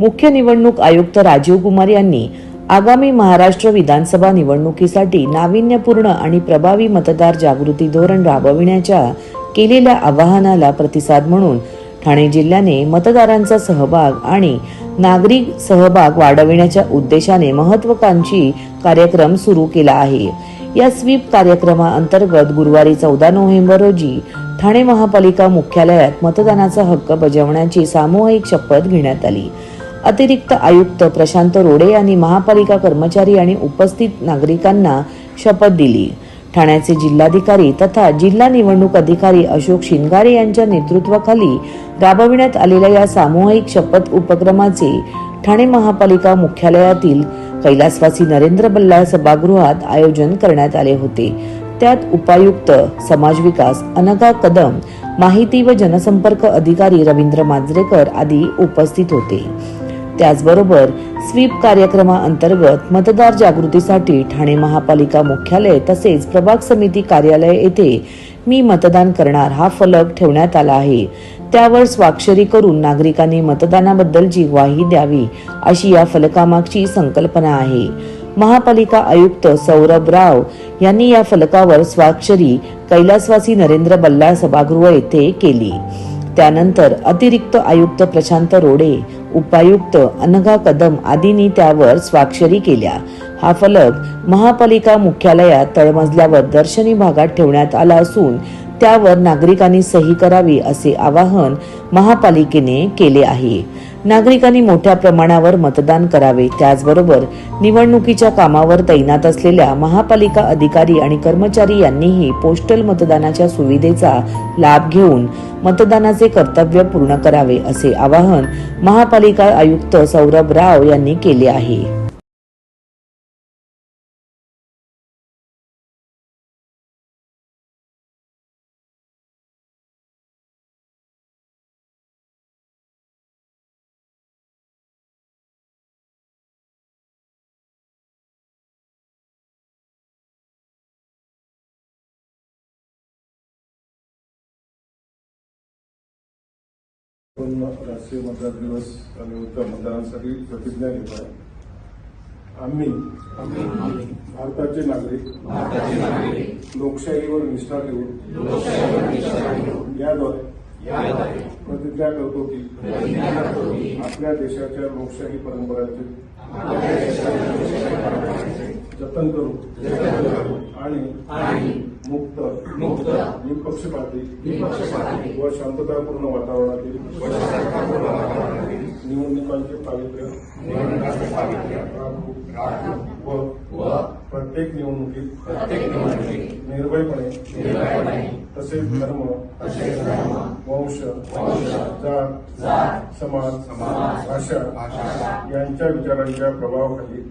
मुख्य निवडणूक आयुक्त राजीव कुमार यांनी आगामी महाराष्ट्र विधानसभा निवडणुकीसाठी नाविन्यपूर्ण आणि प्रभावी मतदार जागृती धोरण राबविण्याच्या केलेल्या आवाहनाला प्रतिसाद म्हणून ठाणे जिल्ह्याने मतदारांचा सहभाग आणि नागरिक सहभाग वाढविण्याच्या उद्देशाने महत्त्वाकांक्षी कार्यक्रम सुरू केला आहे। या स्वीप कार्यक्रमाअंतर्गत गुरुवारी 14 नोव्हेंबर रोजी ठाणे महापालिका मुख्यालयात मतदानाचा हक्क बजावण्याची सामूहिक शपथ घेण्यात आली। अतिरिक्त आयुक्त प्रशांत रोडे यांनी महापालिका कर्मचारी आणि उपस्थित नागरिकांना शपथ दिली। ठाण्याचे जिल्हाधिकारी तथा जिल्हा निवडणूक अधिकारी अशोक शिंगारे यांच्या नेतृत्वाखाली राबविण्यात आलेल्या या सामूहिक शपथ उपक्रमाचे ठाणे महापालिका मुख्यालयातील कैलासवासी नरेंद्र बल्लाळ सभागृहात आयोजन करण्यात आले होते। त्यात उपायुक्त समाज विकास अनघा कदम, माहिती व जनसंपर्क अधिकारी रवींद्र मांजरेकर आदी उपस्थित होते। त्याचबरोबर स्वीप कार्यक्रमाअंतर्गत मतदार जागृतीसाठी ठाणे महापालिका मुख्यालय तसेच प्रभाग समिती कार्यालय येथे मी मतदान करणार हा फलक ठेवण्यात आला आहे। त्यावर स्वाक्षरी करून नागरिकांनी मतदानाबद्दलची ग्वाही द्यावी अशी या फलकामागची संकल्पना आहे। महापालिका आयुक्त सौरभ राव यांनी या फलकावर स्वाक्षरी कैलासवासी नरेंद्र बल्लाळ सभागृह येथे केली। त्यानंतर अतिरिक्त आयुक्त प्रशांत रोडे, उपायुक्त अनघा कदम आदींनी त्यावर स्वाक्षरी केल्या। हा फलक महापालिका मुख्यालयात तळमजल्यावर दर्शनी भागात ठेवण्यात आला असून त्यावर नागरिकांनी सही करावी असे आवाहन महापालिकेने केले आहे। नागरिकांनी मोठ्या प्रमाणावर मतदान करावे। त्याचबरोबर निवडणुकीच्या कामावर तैनात असलेल्या महापालिका अधिकारी आणि कर्मचारी यांनीही पोस्टल मतदानाच्या सुविधेचा लाभ घेऊन मतदानाचे कर्तव्य पूर्ण करावे असे आवाहन महापालिका आयुक्त सौरभ राव यांनी केले आहे। राष्ट्रीय मतदार दिवस निमित्त मतदानासाठी प्रतिज्ञा घेतो आहे। आम्ही भारताचे नागरिक लोकशाहीवर निष्ठा ठेवून याद्वारे प्रतिज्ञा करतो की आपल्या देशाच्या लोकशाही परंपरांचे जतन करू आणि मुक्त निपक्षपाती व शांततापूर्ण वातावरणातील निवडणुकांचे पावित्र्य व प्रत्येक निवडणुकीत निर्भयपणे तसेच धर्म, वंश, जात, समाज, भाषा यांच्या विचारांच्या प्रभावाखाली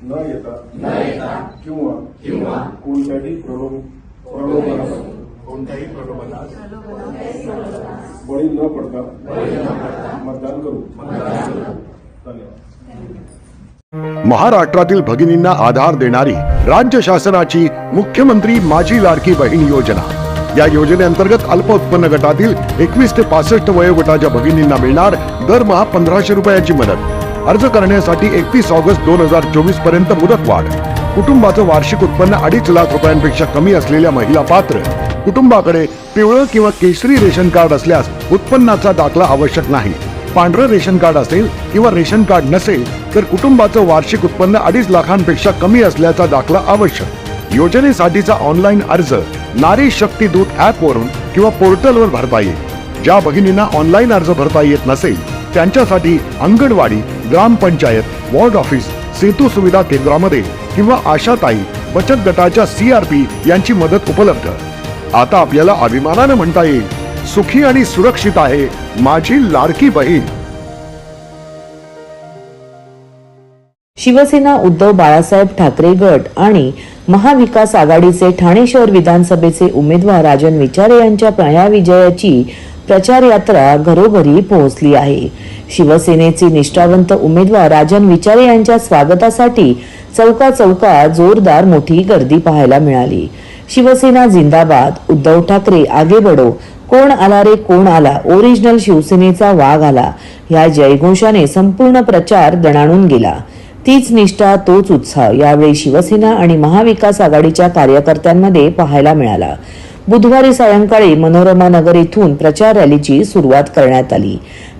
न येता किंवा कोणत्याही प्रलोभनास बळी न पडता मतदान करू। धन्यवाद। महाराष्ट्रातील भगिनींना आधार देणारी राज्य शासनाची मुख्यमंत्री माझी लाडकी बहीण योजना। या योजनेअंतर्गत अल्प उत्पन्न गटातील 21 ते 65 वयोगटाच्या भगिनींना मिळणार दरमहा 1500 रुपयाची मदत। अर्ज करण्यासाठी 31 ऑगस्ट 2024 पर्यंत मुदतवाढ। कुटुंबाचं वार्षिक उत्पन्न 2.5 लाख रुपयांपेक्षा कमी असलेल्या महिला पात्र। कुटुंबाकडे पिवळं किंवा केशरी रेशन कार्ड असल्यास उत्पन्नाचा दाखला आवश्यक नाही। पांढरं रेशन कार्ड असेल किंवा रेशन कार्ड नसेल तर कुटुंबाचं वार्षिक उत्पन्न 2.5 लाखांपेक्षा कमी असल्याचा दाखला आवश्यक। योजनेसाठीचा ऑनलाईन अर्ज नारी शक्ती दूत ऍप वरून किंवा पोर्टलवर भरता येईल। ज्या भगिनींना ऑनलाईन अर्ज भरता येत नसेल त्यांच्यासाठी अंगणवाडी, ग्रामपंचायत, वॉर्ड ऑफिस, सेतू सुविधा केंद्रामध्ये किंवा आशाताई बचत गटाच्या CRP यांची मदत उपलब्ध। आता आपल्याला अभिमानाने म्हणता येईल, सुखी आणि सुरक्षित आहे माझी लाडकी बहीण। शिवसेना उद्धव बाळासाहेब ठाकरे गट आणि महाविकास आघाडीचे ठाणे शहर विधानसभेचे उमेदवार राजन विचारे यांच्या या विजयाची प्रचार यात्रा घरोघरी पोहोचली आहे। शिवसेनेचे निष्ठावंत उमेदवार राजन विचारे यांच्या स्वागतासाठी चौकात जोरदार मोठी गर्दी पाहायला मिळाली। शिवसेना जिंदाबाद, उद्धव ठाकरे आगे बढो, कोण आला रे कोण आला, ओरिजिनल शिवसेनेचा वाघ आला ह्या जयघोषाने संपूर्ण प्रचार दणाणून गेला. तीच निष्ठा, तोच उत्साह यावेळी शिवसेना आणि महाविकास आघाडीच्या कार्यकर्त्यांमध्ये पाहायला मिळाला. बुधवारी सायंकाळी मनोरमा नगर येथून प्रचार रॅलीची सुरुवात करण्यात आली.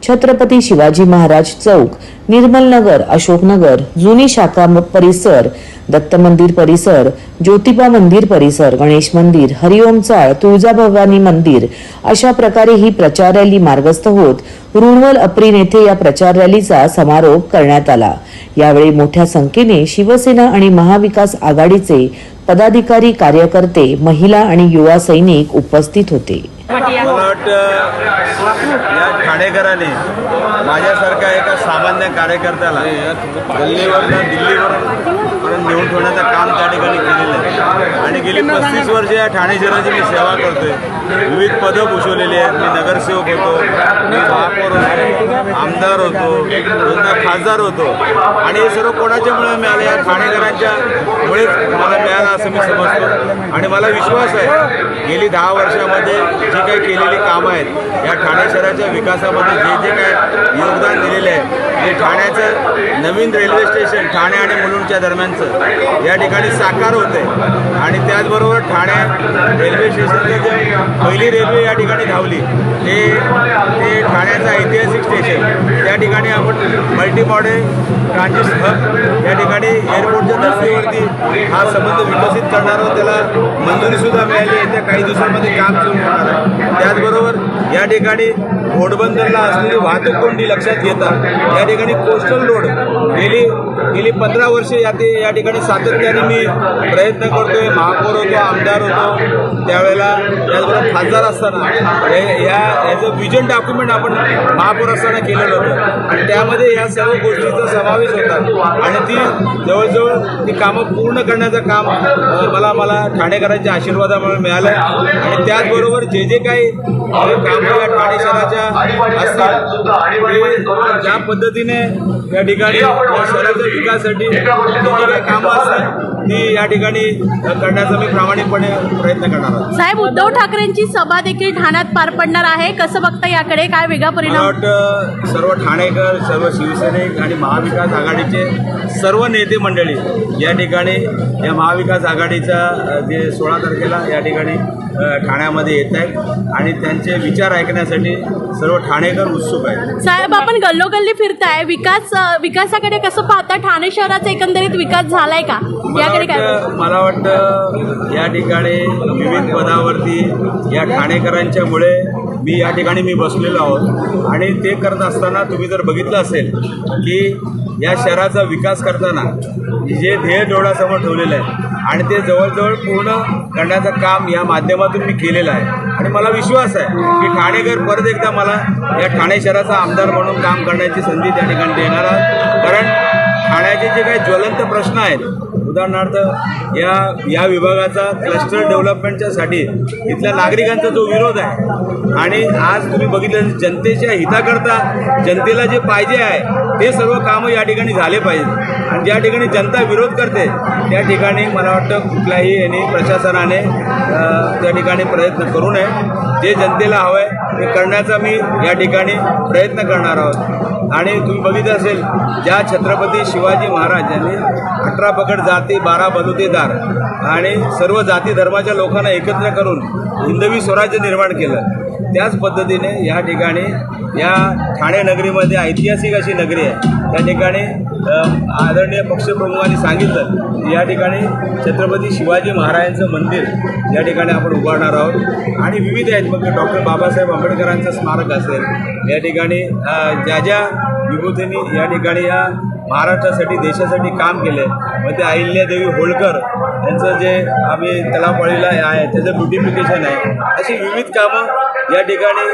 छत्रपती शिवाजी महाराज चौक, निर्मल नगर, अशोक नगर, जुनी शाखा परिसर, दत्त मंदिर परिसर, ज्योतिबा मंदिर परिसर, गणेश मंदिर, हरिओम चाळ, तुळजाभवानी मंदिर अशा प्रकारे ही प्रचार रॅली मार्गस्थ होत रुणवल अप्रीन येथे या प्रचार रॅलीचा समारोप करण्यात आला. यावेळी मोठ्या संख्येने शिवसेना आणि महाविकास आघाडीचे पदाधिकारी, कार्यकर्ते, महिला आणि युवा सैनिक उपस्थित होते. मला वाटतं या ठाणेकरांनी माझ्यासारख्या एका सामान्य कार्यकर्त्याला गल्लीवरनं दिल्लीवरून नेऊन ठेवण्याचं काम त्या ठिकाणी केलेलं आहे. आणि गेली 35 वर्ष या ठाणे शहराची मी सेवा करतोय. विविध पदं भूषवलेली आहेत. मी नगरसेवक होतो, मी महापौर होतो, आमदार होतो, दोनदा खासदार होतो. आणि हे सर्व कोणाच्यामुळे मिळालं? या ठाणेकरांच्या मुळेच मला मिळालं असं मी समजतो. आणि मला विश्वास आहे गेली 10 वर्षामध्ये जी काही केलेली कामं आहेत या ठाणे शहराच्या विकासामध्ये जे काय योगदान दिलेलं आहे, जे ठाण्याचं नवीन रेल्वे स्टेशन ठाणे आणि मुलुंडच्या दरम्यानचं या ठिकाणी साकार होते. आणि त्याचबरोबर ठाणे रेल्वे स्टेशनचं जे पहिली रेल्वे या ठिकाणी धावली ते ठाण्याचं ऐतिहासिक स्टेशन, त्या ठिकाणी आपण मल्टी मॉडेल ट्रान्झिट हब या ठिकाणी एअरपोर्टच्या धर्तीवरती हा संबंध विकसित करणार आहोत. त्याला मंजुरीसुद्धा मिळाली. येत्या काही दिवसांमध्ये काम सुरू होणार आहे. त्याचबरोबर या ठिकाणी घोडबंदरला असलेली वाहतूक कोंडी लक्षात घेता या ठिकाणी कोस्टल रोड गेली 15 वर्षे या ठिकाणी सातत्याने मी प्रयत्न करतोय. महापौर होतो, आमदार होतो त्यावेळेला, त्याचबरोबर खासदार असताना याचं विजन डॉक्युमेंट आपण महापौर असताना केलेलं होतं. आणि त्यामध्ये या सर्व गोष्टींचा समावेश होता. आणि ती जवळजवळ ती कामं पूर्ण करण्याचं काम मला ठाणेकरांच्या आशीर्वादामुळे मिळालं. आणि त्याचबरोबर जे काही कामं या ठाणे शहराच्या असतात ते ज्या पद्धतीने या ठिकाणी या शहराच्या विकासासाठी जी काही कामं असतात ती या ठिकाणी करण्याचा मी प्रामाणिकपणे प्रयत्न करणार आहे. साहेब, उद्धव ठाकरेंची सभा देखील ठाण्यात पार पडणार आहे. कसं बघता याकडे? काय वेगळा मला परिणाम? वाटतं सर्व ठाणेकर, सर्व शिवसैनिक आणि महाविकास आघाडीचे सर्व नेते मंडळी या ठिकाणी या महाविकास आघाडीचा जे 16 तारखेला या ठिकाणी ठाण्यामध्ये येत आहेत आणि त्यांचे विचार ऐकण्यासाठी सर्व ठाणेकर उत्सुक आहेत. साहेब, आपण गल्लोगल्ली फिरताय, विकासाकडे कसं पाहता? ठाणे शहराचा एकंदरीत विकास झालाय का? याकडे काय? मला वाटतं या ठिकाणी विविध पदावरती या ठाणेकरांच्यामुळे या ठिकाणी बसलेलो आहोत. आणि ते करत असताना तुम्ही जर बघितलं असेल की या शहराचा विकास करताना जे ध्येय डोळ्यासमोर ठेवलेलं आहे आणि ते जवळजवळ पूर्ण करण्याचं काम या माध्यमातून मी केलेलं आहे. आणि मला विश्वास आहे की ठाणेकर परत एकदा मला या ठाणे शहराचा आमदार म्हणून काम करण्याची संधी त्या ठिकाणी देणार आहे. कारण ठाण्याचे जे काही ज्वलंत प्रश्न आहेत, उदाहरणार्थ या विभागाचा क्लस्टर डेव्हलपमेंटच्यासाठी इथल्या नागरिकांचा जो विरोध आहे आणि आज तुम्ही बघितलं जनतेच्या हिताकरता जनतेला जे पाहिजे आहे ते सर्व कामं या ठिकाणी झाले पाहिजेत. आणि ज्या ठिकाणी जनता विरोध करते त्या ठिकाणी मला वाटतं कुठल्याही प्रशासनाने त्या ठिकाणी प्रयत्न करू नये. जे जनतेला हवं आहे ते करण्याचा मी या ठिकाणी प्रयत्न करणार आहोत. आणि तुम्ही बघितलं असेल ज्या छत्रपती शिवाजी महाराज यांनी 18 पगड जाती 12 बलुतेदार आणि सर्व जाती धर्माच्या लोकांना एकत्र करून हिंदवी स्वराज्य निर्माण केलं, त्याच पद्धतीने या ठिकाणी या ठाणे नगरीमध्ये ऐतिहासिक अशी नगरी आहे. त्या ठिकाणी आदरणीय पक्षप्रमुखांनी सांगितलं या ठिकाणी छत्रपती शिवाजी महाराजांचं मंदिर या ठिकाणी आपण उभारणार आहोत. आणि विविध आहेत, मग डॉक्टर बाबासाहेब आंबेडकरांचं स्मारक असेल, या ठिकाणी ज्या विभूतींनी या ठिकाणी या महाराष्ट्रासाठी देशासाठी काम केले, मग ते अहिल्यादेवी होळकर यांचं जे आम्ही तलावपाळीला आहे त्याचं ब्युटिफिकेशन आहे, अशी विविध कामं या ठिकाणी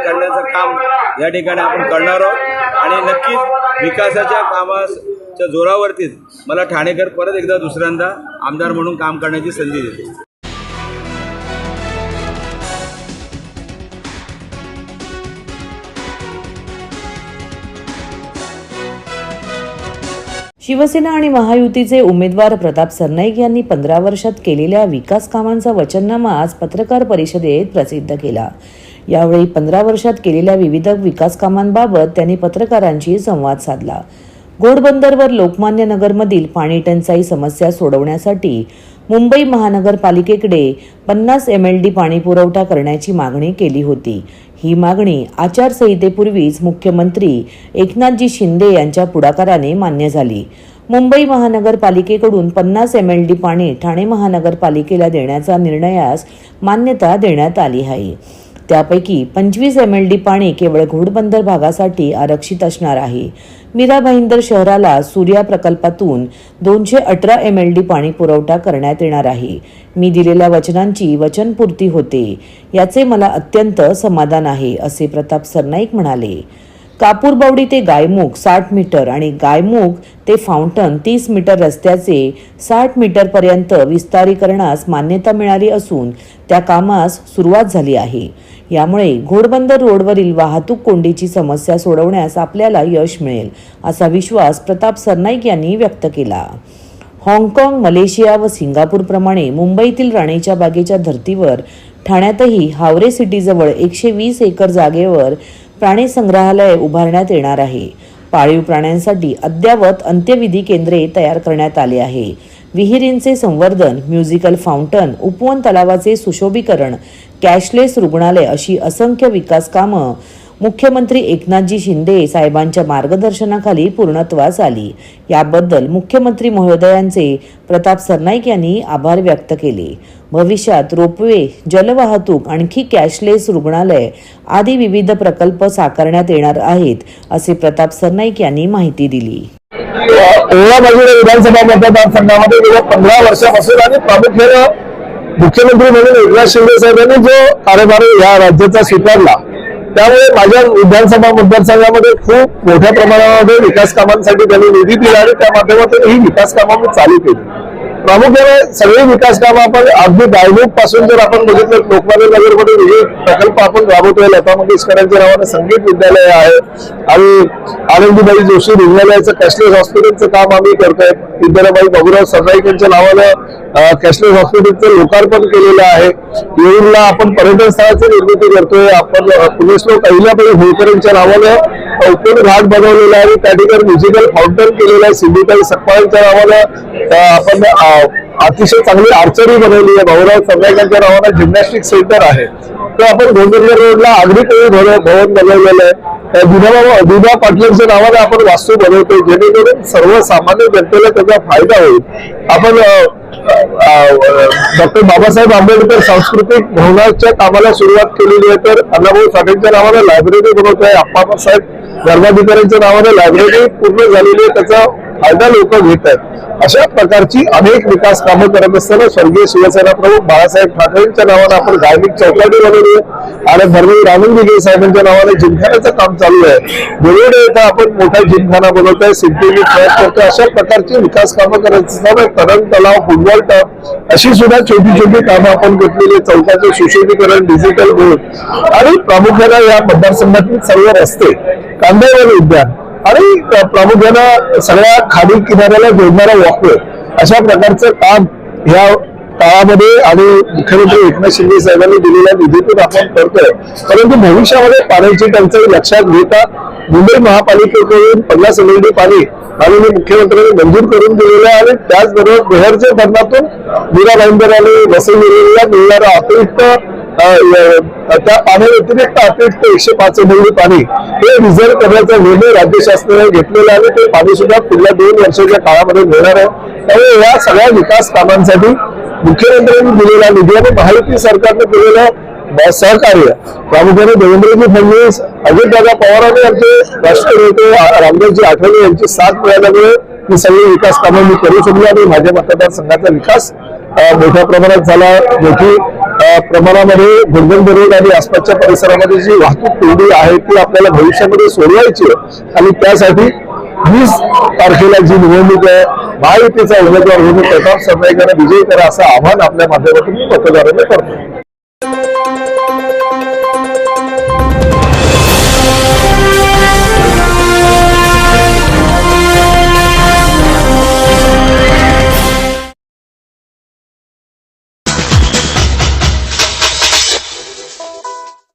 करण्याचं काम या ठिकाणी आपण करणार आहोत. आणि नक्कीच विकासाच्या कामाच्या जोरावरतीच मला ठाणेकर परत एकदा दुसऱ्यांदा आमदार म्हणून काम करण्याची संधी देते. शिवसेना आणि महायुतीचे उमेदवार प्रताप सरनाईक यांनी 15 वर्षात केलेल्या विकास कामांचा वचननामा आज पत्रकार परिषदेत प्रसिद्ध केला. यावेळी 15 वर्षात केलेल्या विविध विकास कामांबाबत त्यांनी पत्रकारांशी संवाद साधला. घोडबंदरवर लोकमान्य नगरमधील पाणी टंचाई समस्या सोडवण्यासाठी मुंबई महानगरपालिकेकडे 50 MLD पाणी पुरवठा करण्याची मागणी केली होती. ही मागणी आचारसंहितेपूर्वीच मुख्यमंत्री एकनाथजी शिंदे यांच्या पुढाकाराने मान्य झाली. मुंबई महानगरपालिकेकडून 50 MLD पाणी ठाणे महानगरपालिकेला देण्याचा निर्णयास मान्यता देण्यात आली आहे. त्यापैकी 25 MLD पाणी केवळ घोडबंदर भागासाठी आरक्षित असणार आहे. मीरा भाईंदर शहराला सूर्या प्रकल्पातून 218 MLD पाणी पुरवठा करण्यात येणार आहे. मी दिलेल्या वचनांची वचनपूर्ती होते, याचे मला अत्यंत समाधान आहे, असे प्रताप सरनाईक म्हणाले. कापूरबावडी ते गायमुख 60 मीटर आणि गायमुख ते फाउंटन 30 मीटर रस्त्याचे 60 मीटरपर्यंत विस्तारीकरणास मान्यता मिळाली असून त्या कामास सुरुवात झाली आहे. यामुळे घोडबंदर रोडवरील वाहतूक कोंडीची समस्या सोडवण्यास आपल्याला यश मिळेल, असा विश्वास प्रताप सरनाईक यांनी व्यक्त केला. हाँगकाँग, मलेशिया व सिंगापूरप्रमाणे मुंबईतील राणीच्या बागेच्या धर्तीवर ठाण्यातही हावरे सिटीजवळ 120 एकर जागेवर प्राणी संग्रहालय उभारण्यात येणार आहे. पाळीव प्राण्यांसाठी अद्ययावत अंत्यविधी केंद्रे तयार करण्यात आले आहे. विहिरींचे संवर्धन, म्युझिकल फाउंटन, उपवन तलावाचे सुशोभीकरण, कॅशलेस रुग्णालय अशी असंख्य विकास कामं मुख्यमंत्री एकनाथजी शिंदे साहेबांच्या मार्गदर्शनाखाली पूर्णत्वास आली. याबद्दल मुख्यमंत्री महोदयांचे प्रताप सरनाईक यांनी आभार व्यक्त केले. भविष्यात रोपवे, जलवाहतूक, आणखी कॅशलेस रुग्णालय आदी विविध प्रकल्प साकारण्यात येणार आहेत, असे प्रताप सरनाईक यांनी माहिती दिली. विधानसभा मतदारसंघामध्ये गेल्या 15 वर्षापासून आणि प्रामुख्याने मुख्यमंत्री म्हणून एकनाथ शिंदे साहेबांनी जो कार्यभार या राज्याचा स्वीकारला, त्यामुळे माझ्या विधानसभा मतदारसंघामध्ये खूप मोठ्या प्रमाणामध्ये विकास कामांसाठी त्यांनी निधी दिला आणि त्या माध्यमातून ही विकास कामं मी चालू केली. प्रामुख्याने सगळी विकास कामं आपण अगदी गायमुख पासून जर आपण बघितलं, लोकमान्य नगरमध्ये विविध प्रकल्प आपण राबवतोय. लता मंगेशकरांच्या नावाने संगीत विद्यालय आहे आणि आनंदीबाई जोशी रुग्णालयाचं कॅशलेस हॉस्पिटलचं काम आम्ही करतोय. विद्याबाई बाबूराव सरनाईक यांच्या नावानं कॅशलेस हॉस्पिटलचं लोकार्पण केलेलं आहे. येऊरला आपण पर्यटन स्थळाची निर्मिती करतोय. आपण पुण्यश्लोक अहिल्याबाई होळकर यांच्या नावानं उपवन घाट बनवलेला आहे. त्या ठिकाणी म्युझिकल फाउंटन केलेलं आहे. सिंधुताई सकपाळांच्या नावानं आपण अतिशय चांगली आर्चरी बनवली आहे. भाऊराव सरनाईकांच्या नावानं जिम्नॅस्टिक सेंटर आहे. तर आपण घोडबंदर रोडला आगरी भवन बनवलेलं आहे. दिबा पाटलांच्या नावाने आपण वास्तू बनवतोय, जेणेकरून सर्वसामान्य जनतेला त्याचा फायदा होईल. आपण डॉक्टर बाबासाहेब आंबेडकर सांस्कृतिक भवनाच्या कामाला सुरुवात केलेली आहे. तर अण्णाभाऊ साठेंच्या नावाने लायब्ररी बनवतोय. अप्पासाहेब धर्माधिकाऱ्यांच्या नावाने लायब्ररी पूर्ण झालेली आहे, त्याचा फायदा लोक घेत आहेत. अशा प्रकारची अनेक विकास कामं करत असताना स्वर्गीय शिवसेना प्रमुख बाळासाहेब ठाकरेंच्या नावाने आपण गायमुख चौपाटी बनवली आहे आणि धर्मवीर आनंद दिघे साहेबांच्या नावाने जिमखान्याचं काम चालू आहे. देवडे इथं आपण मोठा जिमखाना बनवतोय, सिद्धीने प्रयत्न करतोय. अशा प्रकारची विकास कामं करत असताना तरण तलाव, फुटबॉल टर्फ अशी सुद्धा छोटी छोटी कामं आपण घेतलेली. चौकाचं सुशोभीकरण, डिजिटल बोर्ड आणि प्रामुख्याने या मतदारसंघातील सर्व रस्ते, कांदेवाडी उद्यान आणि प्रामुख्यानं सगळ्या खाडी किनाऱ्याला जोडणारा वॉकवे अशा प्रकारचं काम या काळामध्ये आणि मुख्यमंत्री एकनाथ शिंदे साहेबांनी दिलेल्या निधीतून आपण करतोय. परंतु भविष्यामध्ये पाण्याची टंचाई लक्षात घेता मुंबई महापालिकेकडून 50 MLD पाणी माननीय मुख्यमंत्र्यांनी मंजूर करून दिलेलं आहे आणि त्याचबरोबर बेहरच्या धरणातून मीरा भाईंदर आणि वसई विहिरीला मिळणारं अतिरिक्त त्या पाण्याव्यतिरिक्त अतिरिक्त 105 MLD पाणी हे रिझर्व्ह करण्याचा निर्णय राज्य शासनाने घेतलेला आहे. ते पाणी सुद्धा पुढल्या 2 वर्षाच्या काळामध्ये मिळणार आहे. त्यामुळे या सगळ्या विकास कामांसाठी मुख्यमंत्र्यांनी दिलेला निधी आणि महायुती सरकारने केलेलं सहकार्य, प्रामुख्याने देवेंद्रजी फडणवीस, अजितदादा पवारांनी आमचे राष्ट्रनेते रामदासजी आठवले यांची साथ मिळाल्यामुळे ही सगळी विकास कामं मी करू शकलो आणि माझ्या मतदारसंघाचा विकास मोठ्या प्रमाणात झाला. मोठी प्रमाणामध्ये घोडबंदर रोड आणि आसपासच्या परिसरामध्ये जी वाहतूक कोंडी आहे ती आपल्याला भविष्यामध्ये सोडवायची आहे आणि त्यासाठी 20 तारखेला जी निवडणूक आहे, महायुतीचा उमेदवार म्हणून प्रताप सरनाईकांना विजयी करा असं आवाहन आपल्या माध्यमातून मतदारांना करतो.